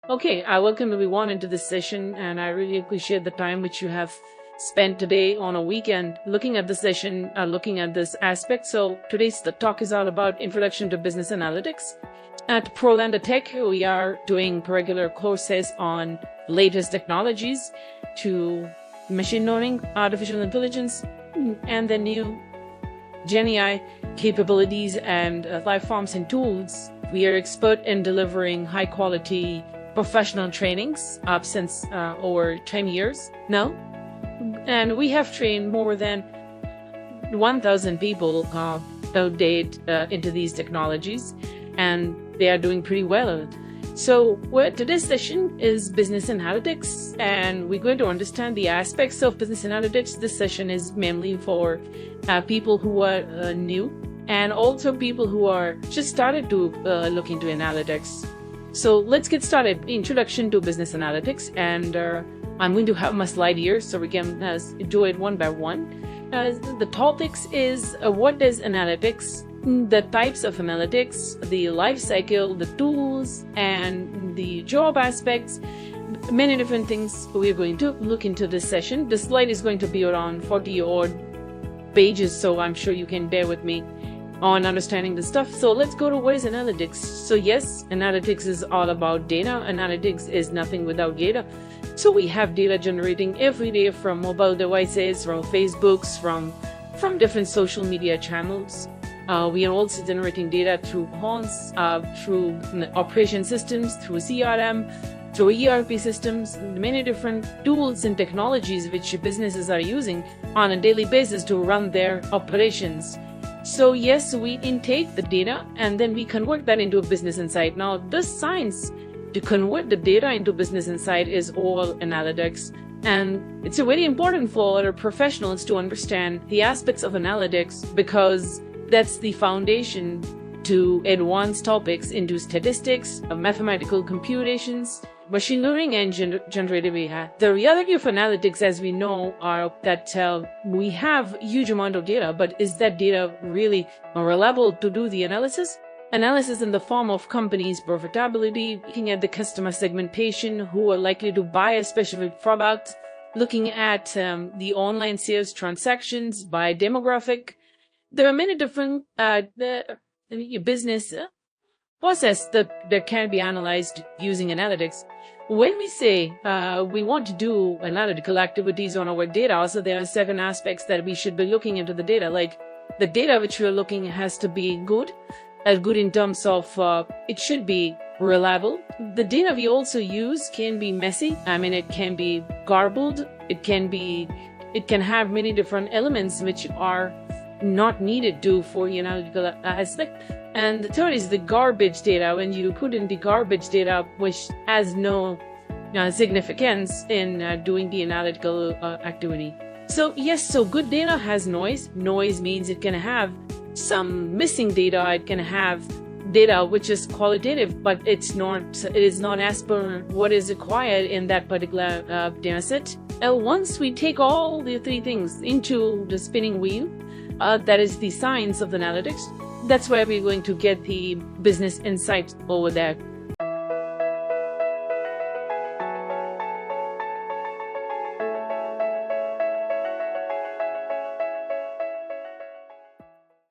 Okay, I welcome everyone into this session, and I really appreciate the time which you have spent today on a weekend looking at the session, looking at this aspect. So today's the talk is all about Introduction to Business Analytics. At ProLander Tech, we are doing regular courses on latest technologies to machine learning, artificial intelligence, and the new GenAI capabilities and life forms and tools. We are expert in delivering high quality professional trainings since over 10 years now. And we have trained more than 1,000 people to date into these technologies, and they are doing pretty well. So today's session is business analytics, and we're going to understand the aspects of business analytics. This session is mainly for people who are new and also people who are just started to look into analytics. So let's get started. Introduction to business analytics, and I'm going to have my slide here so we can do it one by one. The topics is what is analytics, the types of analytics, the life cycle, the tools, and the job aspects. Many different things we're going to look into this session. The slide is going to be around 40 odd pages, so I'm sure you can bear with me on understanding the stuff. So let's go to what is analytics. So yes, analytics is all about data. Analytics is nothing without data. So we have data generating every day from mobile devices, from Facebooks, from different social media channels. We are also generating data through phones, through operation systems, through CRM, through ERP systems, many different tools and technologies which businesses are using on a daily basis to run their operations. So yes, we intake the data and then we convert that into a business insight. Now, this science to convert the data into business insight is all analytics. And it's very important for professionals to understand the aspects of analytics, because that's the foundation to advanced topics into statistics, mathematical computations, machine learning, and generative AI. The reality of analytics, as we know, are that we have a huge amount of data, but is that data really reliable to do the analysis? Analysis in the form of companies' profitability, looking at the customer segmentation, who are likely to buy a specific product, looking at the online sales transactions by demographic. There are many different business process that can be analyzed using analytics. When we say we want to do analytical activities on our data, also there are certain aspects that we should be looking into the data. Like the data which we're looking has to be good in terms of it should be reliable. The data we also use can be messy. It can be garbled. It can have many different elements which are not needed for analytical aspect. And the third is the garbage data. When you put in the garbage data, which has no significance in doing the analytical activity. So yes, so good data has noise. Noise means it can have some missing data. It can have data which is qualitative, but it is not as per what is required in that particular data set. Once we take all the three things into the spinning wheel, that is the science of the analytics. That's where we're going to get the business insights over there.